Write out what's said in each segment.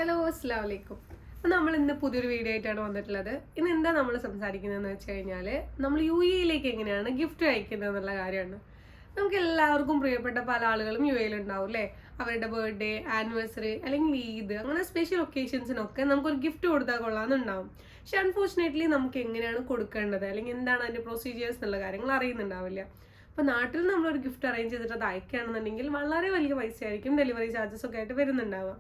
Hello അസ്സലാമു അലൈക്കും. അപ്പോൾ നമ്മൾ ഇന്ന് പുതിയൊരു വീഡിയോ ആയിട്ടാണ് വന്നിട്ടുള്ളത്. ഇന്ന് എന്താ നമ്മൾ സംസാരിക്കുന്നതെന്ന് വെച്ച് കഴിഞ്ഞാൽ നമ്മൾ UAE എങ്ങനെയാണ് ഗിഫ്റ്റ് അയക്കുന്നത് എന്നുള്ള കാര്യമാണ്. നമുക്ക് എല്ലാവർക്കും പ്രിയപ്പെട്ട പല ആളുകളും UAE ഉണ്ടാവും അല്ലേ. അവരുടെ ബർത്ത്ഡേ, ആനിവേഴ്സറി അല്ലെങ്കിൽ ഈദ് അങ്ങനെ സ്പെഷ്യൽ ഒക്കേഷൻസിനൊക്കെ നമുക്കൊരു ഗിഫ്റ്റ് കൊടുത്താൽ കൊള്ളാമെന്നുണ്ടാവും. പക്ഷെ അൺഫോർച്ചുനേറ്റ്ലി നമുക്ക് എങ്ങനെയാണ് കൊടുക്കേണ്ടത് അല്ലെങ്കിൽ എന്താണ് അതിൻ്റെ പ്രൊസീജിയേഴ്സ് എന്നുള്ള കാര്യങ്ങൾ അറിയുന്നുണ്ടാവില്ല. അപ്പോൾ നാട്ടിൽ നമ്മളൊരു ഗിഫ്റ്റ് അറേഞ്ച് ചെയ്തിട്ട് അത് അയക്കുകയാണെന്നുണ്ടെങ്കിൽ വളരെ വലിയ പൈസ ആയിരിക്കും ഡെലിവറി ചാർജസ് ഒക്കെ ആയിട്ട് വരുന്നുണ്ടാവുക.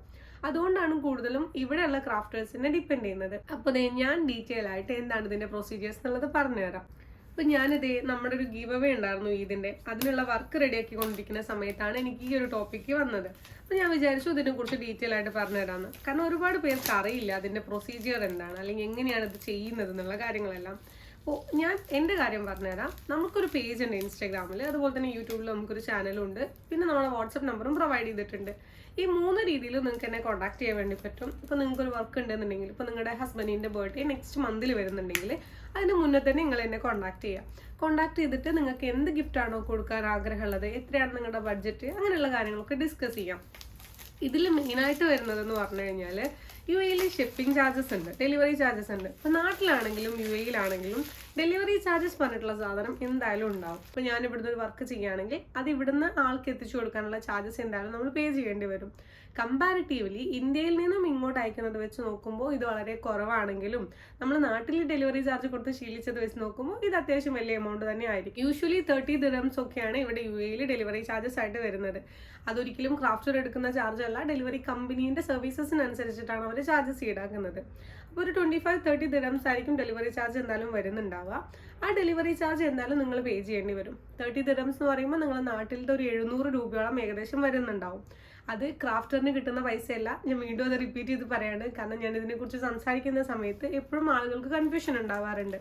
അതുകൊണ്ടാണ് കൂടുതലും ഇവിടെയുള്ള ക്രാഫ്റ്റേഴ്സിനെ ഡിപ്പെൻഡ് ചെയ്യുന്നത്. അപ്പോൾ ഞാൻ ഡീറ്റെയിൽ ആയിട്ട് എന്താണ് ഇതിന്റെ പ്രൊസീജിയേഴ്സ് എന്നുള്ളത് പറഞ്ഞുതരാം. അപ്പോൾ ഞാനിത് നമ്മുടെ ഒരു ഗീവ് അവേ ഉണ്ടായിരുന്നു ഇതിന്റെ, അതിനുള്ള വർക്ക് റെഡിയാക്കി കൊണ്ടിരിക്കുന്ന സമയത്താണ് എനിക്ക് ഈ ഒരു ടോപ്പിക്ക് വന്നത്. അപ്പോൾ ഞാൻ വിചാരിച്ചു ഇതിനെക്കുറിച്ച് ഡീറ്റെയിൽ ആയിട്ട് പറഞ്ഞുതരാമെന്ന്. കാരണം ഒരുപാട് പേർക്ക് അറിയില്ല അതിന്റെ പ്രൊസീജിയർ എന്താണ് അല്ലെങ്കിൽ എങ്ങനെയാണ് ഇത് ചെയ്യുന്നത് എന്നുള്ള കാര്യങ്ങളെല്ലാം. അപ്പോൾ ഞാൻ എൻ്റെ കാര്യം പറഞ്ഞുതരാം. നമുക്കൊരു പേജ് ഉണ്ട് ഇൻസ്റ്റാഗ്രാമിൽ, അതുപോലെ തന്നെ യൂട്യൂബിൽ നമുക്കൊരു ചാനലും ഉണ്ട്, പിന്നെ നമ്മുടെ വാട്സപ്പ് നമ്പറും പ്രൊവൈഡ് ചെയ്തിട്ടുണ്ട്. ഈ 3 രീതിയിൽ നിങ്ങൾക്ക് എന്നെ കോൺടാക്ട് ചെയ്യാൻ വേണ്ടി പറ്റും. ഇപ്പോൾ നിങ്ങൾക്കൊരു വർക്ക് ഉണ്ടെന്നുണ്ടെങ്കിൽ, ഇപ്പോൾ നിങ്ങളുടെ ഹസ്ബൻഡിൻ്റെ ബർത്ത്ഡേ നെക്സ്റ്റ് മന്തിൽ വരുന്നുണ്ടെങ്കിൽ അതിന് മുന്നേ തന്നെ നിങ്ങൾ എന്നെ കോൺടാക്ട് ചെയ്യുക. കോൺടാക്ട് ചെയ്തിട്ട് നിങ്ങൾക്ക് എന്ത് ഗിഫ്റ്റാണോ കൊടുക്കാൻ ആഗ്രഹമുള്ളത്, എത്രയാണ് നിങ്ങളുടെ ബഡ്ജറ്റ്, അങ്ങനെയുള്ള കാര്യങ്ങളൊക്കെ ഡിസ്കസ് ചെയ്യാം. ഇതിൽ മെയിനായിട്ട് വരുന്നതെന്ന് പറഞ്ഞു കഴിഞ്ഞാൽ UAE ഷിപ്പിംഗ് ചാർജസ് ഉണ്ട്, ഡെലിവറി ചാർജസ് ഉണ്ട്. ഇപ്പോൾ നാട്ടിലാണെങ്കിലും UAE ഡെലിവറി ചാർജസ് പറഞ്ഞിട്ടുള്ള സാധനം എന്തായാലും ഉണ്ടാവും. ഇപ്പോൾ ഞാൻ ഇവിടുന്ന് ഒരു വർക്ക് ചെയ്യുകയാണെങ്കിൽ അത് ഇവിടുന്ന് ആൾക്ക് എത്തിച്ചു കൊടുക്കാനുള്ള ചാർജസ് എന്തായാലും നമ്മൾ പേ ചെയ്യേണ്ടി വരും. കമ്പാരിറ്റീവ്ലി ഇന്ത്യയിൽ നിന്നും ഇങ്ങോട്ട് അയക്കുന്നത് വെച്ച് നോക്കുമ്പോൾ ഇത് വളരെ കുറവാണെങ്കിലും നമ്മൾ നാട്ടിൽ ഡെലിവറി ചാർജ് കൊടുത്ത് ശീലിച്ചത് വെച്ച് നോക്കുമ്പോൾ ഇത് അത്യാവശ്യം വലിയ എമൗണ്ട് തന്നെ ആയിരിക്കും. യൂഷ്വലി 30 ദിർഹംസ് ഒക്കെയാണ് ഇവിടെ UAE ഡെലിവറി ചാർജസ് ആയിട്ട് വരുന്നത്. അതൊരിക്കലും ക്രാഫ്റ്റർ എടുക്കുന്ന ചാർജ് അല്ല, ഡെലിവറി കമ്പനീൻ്റെ സർവീസസിനനുസരിച്ചിട്ടാണ് അവർ ചാർജസ് ഈടാക്കുന്നത്. അപ്പോൾ ഒരു 25-30 ദിർഹംസ് ആയിരിക്കും ഡെലിവറി ചാർജ് എന്തായാലും വരുന്നുണ്ടാവുക. ആ ഡെലിവറി ചാർജ് എന്തായാലും നിങ്ങൾ പേ ചെയ്യേണ്ടി വരും. 30 ദിർഹംസ് എന്ന് പറയുമ്പോൾ നിങ്ങൾ നാട്ടിലത്തെ ഒരു 700 രൂപയോളം ഏകദേശം വരുന്നുണ്ടാവും. അത് ക്രാഫ്റ്ററിന് കിട്ടുന്ന പൈസയല്ല. ഞാൻ വീണ്ടും അത് റിപ്പീറ്റ് ചെയ്ത് പറയാണ്, കാരണം ഞാൻ ഇതിനെക്കുറിച്ച് സംസാരിക്കുന്ന സമയത്ത് എപ്പോഴും ആളുകൾക്ക് കൺഫ്യൂഷൻ ഉണ്ടാവാറുണ്ട്.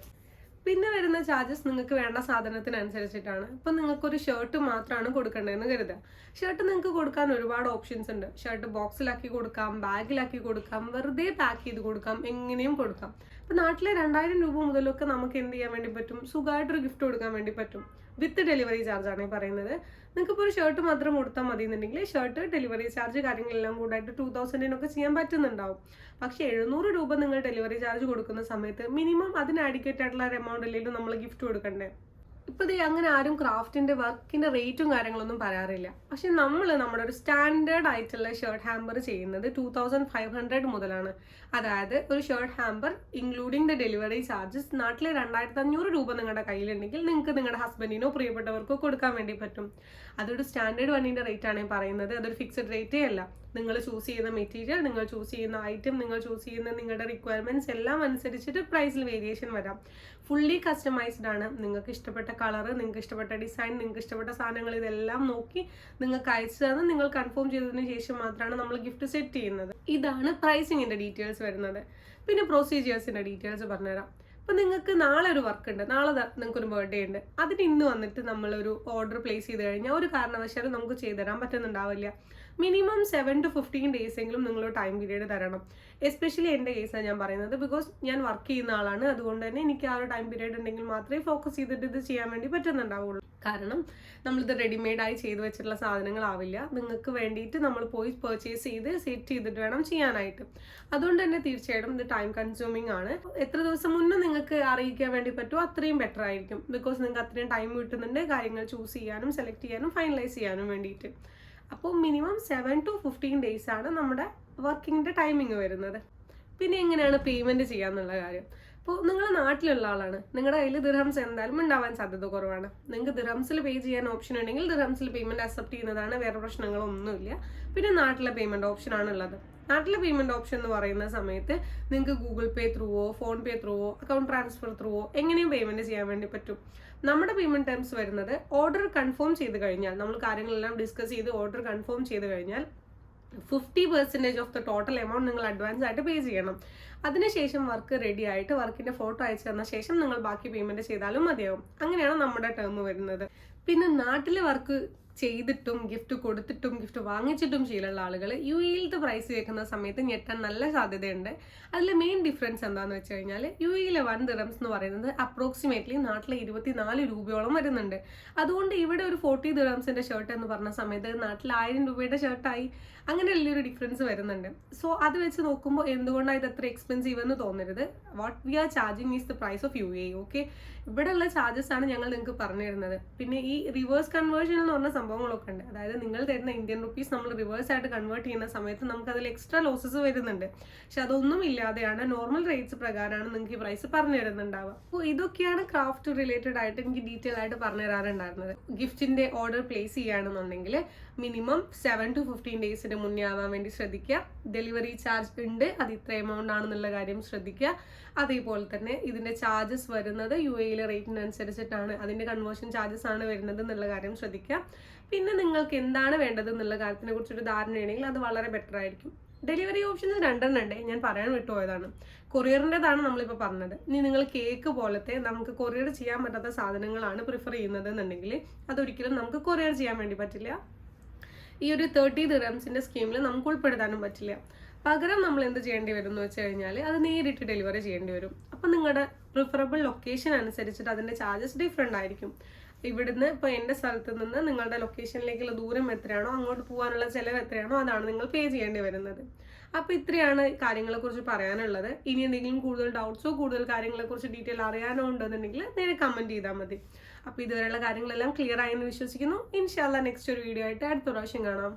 പിന്നെ വരുന്ന ചാർജസ് നിങ്ങൾക്ക് വേണ്ട സാധനത്തിനനുസരിച്ചിട്ടാണ്. ഇപ്പം നിങ്ങൾക്കൊരു ഷർട്ട് മാത്രമാണ് കൊടുക്കേണ്ടതെന്ന് കരുതുക. ഷർട്ട് നിങ്ങൾക്ക് കൊടുക്കാൻ ഒരുപാട് ഓപ്ഷൻസ് ഉണ്ട്. ഷർട്ട് ബോക്സിലാക്കി കൊടുക്കാം, ബാഗിലാക്കി കൊടുക്കാം, വെറുതെ പാക്ക് ചെയ്ത് കൊടുക്കാം, എങ്ങനെയും കൊടുക്കാം. ഇപ്പം നാട്ടിലെ 2000 രൂപ മുതലൊക്കെ നമുക്ക് എന്ത് ചെയ്യാൻ വേണ്ടി പറ്റും, സുഖമായിട്ടൊരു ഗിഫ്റ്റ് കൊടുക്കാൻ വേണ്ടി പറ്റും. വിത്ത് ഡെലിവറി ചാർജാണ് ഈ പറയുന്നത്. നിങ്ങൾക്കിപ്പോൾ ഒരു ഷർട്ട് മാത്രം കൊടുത്താൽ മതി എന്നുണ്ടെങ്കിൽ ഷർട്ട്, ഡെലിവറി ചാർജ് കാര്യങ്ങളെല്ലാം കൂടായിട്ട് 2000-നൊക്കെ ചെയ്യാൻ പറ്റുന്നുണ്ടാവും. പക്ഷേ 700 രൂപ നിങ്ങൾ ഡെലിവറി ചാർജ് കൊടുക്കുന്ന സമയത്ത് മിനിമം അതിന് അഡിക്വേറ്റ് ആയിട്ടുള്ള ഒരു എമൗണ്ട് അല്ലെങ്കിലും നമ്മൾ ഗിഫ്റ്റ് കൊടുക്കണ്ടേ. ഇപ്പോൾ അങ്ങനെ ആരും ക്രാഫ്റ്റിന്റെ വർക്കിന്റെ റേറ്റും കാര്യങ്ങളൊന്നും പറയാറില്ല. പക്ഷെ നമ്മൾ നമ്മുടെ ഒരു സ്റ്റാൻഡേർഡ് ആയിട്ടുള്ള ഷർട്ട് ഹാമ്പർ ചെയ്യുന്നത് 2500 മുതലാണ്. അതായത് ഒരു shirt hamper including the delivery charges നാട്ടിലെ 2500 രൂപ നിങ്ങളുടെ കയ്യിലുണ്ടെങ്കിൽ നിങ്ങൾക്ക് നിങ്ങളുടെ ഹസ്ബൻഡിനോ പ്രിയപ്പെട്ടവർക്കോ കൊടുക്കാൻ വേണ്ടി പറ്റും. അതൊരു സ്റ്റാൻഡേർഡ് വണ്ണിന്റെ റേറ്റ് ആണ് പറയുന്നത്. അതൊരു ഫിക്സഡ് റേറ്റേ അല്ല. നിങ്ങൾ ചൂസ് ചെയ്യുന്ന മെറ്റീരിയൽ, നിങ്ങൾ ചൂസ് ചെയ്യുന്ന ഐറ്റം, നിങ്ങൾ ചൂസ് ചെയ്യുന്ന നിങ്ങളുടെ റിക്വയർമെന്റ്സ് എല്ലാം അനുസരിച്ചിട്ട് പ്രൈസിൽ വേരിയേഷൻ വരാം. ഫുള്ളി കസ്റ്റമൈസ്ഡ് ആണ്. നിങ്ങൾക്ക് ഇഷ്ടപ്പെട്ട കളറ്, നിങ്ങൾക്ക് ഇഷ്ടപ്പെട്ട ഡിസൈൻ, നിങ്ങൾക്ക് ഇഷ്ടപ്പെട്ട സാധനങ്ങൾ ഇതെല്ലാം നോക്കി നിങ്ങൾക്ക് അയച്ചു തന്ന് നിങ്ങൾ കൺഫേം ചെയ്തതിന് ശേഷം മാത്രമാണ് നമ്മൾ ഗിഫ്റ്റ് സെറ്റ് ചെയ്യുന്നത്. ഇതാണ് പ്രൈസിങ്ങിന്റെ ഡീറ്റെയിൽസ് വരുന്നത്. പിന്നെ പ്രൊസീജിയേഴ്സിന്റെ ഡീറ്റെയിൽസ് പറഞ്ഞുതരാം. അപ്പം നിങ്ങൾക്ക് നാളെ ഒരു വർക്ക് ഉണ്ട്, നാളെ നിങ്ങൾക്കൊരു ബർത്ത്ഡേ ഉണ്ട്, അതിന് ഇന്ന് വന്നിട്ട് നമ്മളൊരു ഓർഡർ പ്ലേസ് ചെയ്ത് കഴിഞ്ഞാൽ ഒരു കാരണവശാലും നമുക്ക് ചെയ്തു തരാൻ പറ്റുന്നുണ്ടാവില്ല. മിനിമം 7 to 15 ഡേയ്സ് എങ്കിലും നിങ്ങളൊരു ടൈം പീരീഡ് തരണം. എസ്പെഷ്യലി എൻ്റെ കേസാണ് ഞാൻ പറയുന്നത്. ബിക്കോസ് ഞാൻ വർക്ക് ചെയ്യുന്ന ആളാണ്. അതുകൊണ്ട് തന്നെ എനിക്ക് ആ ഒരു ടൈം പീരീഡ് ഉണ്ടെങ്കിൽ മാത്രമേ ഫോക്കസ് ചെയ്തിട്ട് ഇത് ചെയ്യാൻ വേണ്ടി പറ്റുന്നുണ്ടാവുള്ളൂ. കാരണം നമ്മളിത് റെഡിമെയ്ഡായി ചെയ്ത് വെച്ചിട്ടുള്ള സാധനങ്ങളാവില്ല. നിങ്ങൾക്ക് വേണ്ടിയിട്ട് നമ്മൾ പോയി പർച്ചേസ് ചെയ്ത് സെറ്റ് ചെയ്തിട്ട് വേണം ചെയ്യാനായിട്ട്. അതുകൊണ്ട് തന്നെ തീർച്ചയായിട്ടും ഇത് ടൈം കൺസ്യൂമിങ് ആണ്. എത്ര ദിവസം മുന്നേ നിങ്ങൾക്ക് അറിയിക്കാൻ വേണ്ടി പറ്റുമോ അത്രയും ബെറ്റർ ആയിരിക്കും. ബിക്കോസ് നിങ്ങൾക്ക് അത്രയും ടൈം കിട്ടുന്നുണ്ട് കാര്യങ്ങൾ ചൂസ് ചെയ്യാനും സെലക്ട് ചെയ്യാനും ഫൈനലൈസ് ചെയ്യാനും വേണ്ടിയിട്ട്. അപ്പോൾ മിനിമം 7 to 15 ഡേയ്സ് ആണ് നമ്മുടെ വർക്കിങ്ങിൻ്റെ ടൈമിങ് വരുന്നത്. പിന്നെ എങ്ങനെയാണ് പേയ്മെൻറ്റ് ചെയ്യാന്നുള്ള കാര്യം. അപ്പോൾ നിങ്ങൾ നാട്ടിലുള്ള ആളാണ്, നിങ്ങളുടെ കയ്യിൽ ദിർഹംസ് എന്തായാലും ഉണ്ടാവാൻ സാധ്യത കുറവാണ്. നിങ്ങൾക്ക് ദിർഹംസിൽ പേ ചെയ്യാൻ ഓപ്ഷൻ ഉണ്ടെങ്കിൽ ദിർഹംസിൽ പേയ്മെൻറ്റ് അക്സെപ്റ്റ് ചെയ്യുന്നതാണ്, വേറെ പ്രശ്നങ്ങളൊന്നുമില്ല. പിന്നെ നാട്ടിലെ പേയ്മെൻറ്റ് ഓപ്ഷൻ ആണുള്ളത്. നാട്ടിലെ പേയ്മെൻറ്റ് ഓപ്ഷൻ എന്ന് പറയുന്ന സമയത്ത് നിങ്ങൾക്ക് ഗൂഗിൾ പേ ത്രൂവോ, ഫോൺ പേ ത്രൂവോ, അക്കൗണ്ട് ട്രാൻസ്ഫർ ത്രൂവോ എങ്ങനെയും പേയ്മെൻറ്റ് ചെയ്യാൻ വേണ്ടി പറ്റും. നമ്മുടെ പേയ്മെൻറ്റ് ടേംസ് വരുന്നത് ഓർഡർ കൺഫേം ചെയ്ത് കഴിഞ്ഞാൽ, നമ്മൾ കാര്യങ്ങളെല്ലാം ഡിസ്കസ് ചെയ്ത് ഓർഡർ കൺഫേം ചെയ്ത് കഴിഞ്ഞാൽ 50% ഓഫ് ദ ടോട്ടൽ എമൗണ്ട് നിങ്ങൾ അഡ്വാൻസ് ആയിട്ട് പേ ചെയ്യണം. അതിനുശേഷം വർക്ക് റെഡി ആയിട്ട് വർക്കിന്റെ ഫോട്ടോ അയച്ചു തന്ന ശേഷം നിങ്ങൾ ബാക്കി പേയ്മെന്റ് ചെയ്താലും മതിയാവും. അങ്ങനെയാണ് നമ്മുടെ ടേം വരുന്നത്. പിന്നെ നാട്ടിലെ വർക്ക് ചെയ്തിട്ടും ഗിഫ്റ്റ് കൊടുത്തിട്ടും ഗിഫ്റ്റ് വാങ്ങിച്ചിട്ടും ശീലമുള്ള ആളുകൾ യു എയിലത്തെ പ്രൈസ് കേൾക്കുന്ന സമയത്ത് ഞെട്ടാൻ നല്ല സാധ്യതയുണ്ട്. അതിൽ മെയിൻ ഡിഫറൻസ് എന്താണെന്ന് വെച്ച് കഴിഞ്ഞാൽ യു എയിലെ 1 ദിറംസ് എന്ന് പറയുന്നത് അപ്രോക്സിമേറ്റ്ലി നാട്ടിലെ 24 രൂപയോളം വരുന്നുണ്ട്. അതുകൊണ്ട് ഇവിടെ ഒരു 40 ദിറംസിന്റെ ഷർട്ട് എന്ന് പറഞ്ഞ സമയത്ത് നാട്ടിൽ 1000 രൂപയുടെ ഷർട്ടായി. അങ്ങനെ വലിയൊരു ഡിഫറൻസ് വരുന്നുണ്ട്. സോ അത് വെച്ച് നോക്കുമ്പോൾ എന്തുകൊണ്ടാണ് ഇത് അത്ര എക്സ്പെൻസീവ് എന്ന് തോന്നരുത്. What we are charging is the price of U A. Okay, ഇവിടെയുള്ള ചാർജസ് ആണ് ഞങ്ങൾ നിങ്ങൾക്ക് പറഞ്ഞു തരുന്നത്. പിന്നെ ഈ റിവേഴ്സ് കൺവേർഷൻ എന്ന് പറഞ്ഞ സംഭവങ്ങളൊക്കെ ഉണ്ട്. അതായത് നിങ്ങൾ തരുന്ന ഇന്ത്യൻ റുപ്പീസ് നമ്മൾ റിവേഴ്സ് ആയിട്ട് കൺവേർട്ട് ചെയ്യുന്ന സമയത്ത് നമുക്ക് അതിൽ എക്സ്ട്രാ ലോസസ് വരുന്നുണ്ട്. പക്ഷെ അതൊന്നും ഇല്ലാതെയാണ് നോർമൽ റേറ്റ്സ് പ്രകാരമാണ് നിങ്ങൾക്ക് ഈ പ്രൈസ് പറഞ്ഞു തരുന്നുണ്ടാവുക. അപ്പോൾ ഇതൊക്കെയാണ് ക്രാഫ്റ്റ് റിലേറ്റഡ് ആയിട്ട് എനിക്ക് ഡീറ്റെയിൽ ആയിട്ട് പറഞ്ഞു തരാറുണ്ടായിരുന്നത്. ഗിഫ്റ്റിന്റെ ഓർഡർ പ്ലേസ് ചെയ്യുകയാണെന്നുണ്ടെങ്കിൽ മിനിമം 7 to 15 ഡേയ്സിന് മുന്നേ ആവാൻ വേണ്ടി ശ്രദ്ധിക്കുക. ഡെലിവറി ചാർജ് ഉണ്ട്, അത് ഇത്ര എമൗണ്ട് ആണെന്നുള്ള കാര്യം ശ്രദ്ധിക്കുക. അതേപോലെ തന്നെ ഇതിന്റെ ചാർജസ് വരുന്നത് യു എയിലെ റേറ്റിനനുസരിച്ചിട്ടാണ്, അതിന്റെ കൺവേർഷൻ ചാർജസ് ആണ് വരുന്നത് എന്നുള്ള കാര്യം ശ്രദ്ധിക്കുക. പിന്നെ നിങ്ങൾക്ക് എന്താണ് വേണ്ടത് എന്നുള്ള കാര്യത്തിനെ കുറിച്ചൊരു ധാരണയുണ്ടെങ്കിൽ അത് വളരെ ബെറ്റർ ആയിരിക്കും. ഡെലിവറി ഓപ്ഷൻസ് 2 ഉണ്ട്, ഞാൻ പറയാൻ വിട്ടുപോയതാണ്. കൊറിയറിൻ്റെതാണ് നമ്മളിപ്പോൾ പറഞ്ഞത്. ഇനി നിങ്ങൾ കേക്ക് പോലത്തെ നമുക്ക് കൊറിയർ ചെയ്യാൻ പറ്റാത്ത സാധനങ്ങളാണ് പ്രിഫർ ചെയ്യുന്നത് എന്നുണ്ടെങ്കിൽ അതൊരിക്കലും നമുക്ക് കൊറിയർ ചെയ്യാൻ വേണ്ടി പറ്റില്ല. ഈ ഒരു 30 ദിറംസിന്റെ സ്കീമിൽ നമുക്ക് ഉൾപ്പെടുത്താനും പറ്റില്ല. പകരം നമ്മൾ എന്ത് ചെയ്യേണ്ടി വരും എന്ന് വെച്ച് കഴിഞ്ഞാൽ അത് നേരിട്ട് ഡെലിവറി ചെയ്യേണ്ടി വരും. അപ്പം നിങ്ങളുടെ പ്രിഫറബിൾ ലൊക്കേഷൻ അനുസരിച്ചിട്ട് അതിൻ്റെ ചാർജസ് ഡിഫറെൻ്റ് ആയിരിക്കും. ഇവിടുന്ന് ഇപ്പോൾ എൻ്റെ സ്ഥലത്ത് നിന്ന് നിങ്ങളുടെ ലൊക്കേഷനിലേക്കുള്ള ദൂരം എത്രയാണോ അങ്ങോട്ട് പോകാനുള്ള ചിലവ് എത്രയാണോ അതാണ് നിങ്ങൾ പേ ചെയ്യേണ്ടി വരുന്നത്. അപ്പോൾ ഇത്രയാണ് കാര്യങ്ങളെക്കുറിച്ച് പറയാനുള്ളത്. ഇനി എന്തെങ്കിലും കൂടുതൽ ഡൗട്ട്സോ കൂടുതൽ കാര്യങ്ങളെക്കുറിച്ച് ഡീറ്റെയിൽ അറിയാനോ ഉണ്ടെന്നുണ്ടെങ്കിൽ നേരെ കമൻറ്റ് ചെയ്താൽ മതി. അപ്പോൾ ഇതുവരെയുള്ള കാര്യങ്ങളെല്ലാം ക്ലിയർ ആയെന്ന് വിശ്വസിക്കുന്നു. ഇൻഷാല്ലാ നെക്സ്റ്റ് ഒരു വീഡിയോ ആയിട്ട് അടുത്ത പ്രാവശ്യം കാണാം.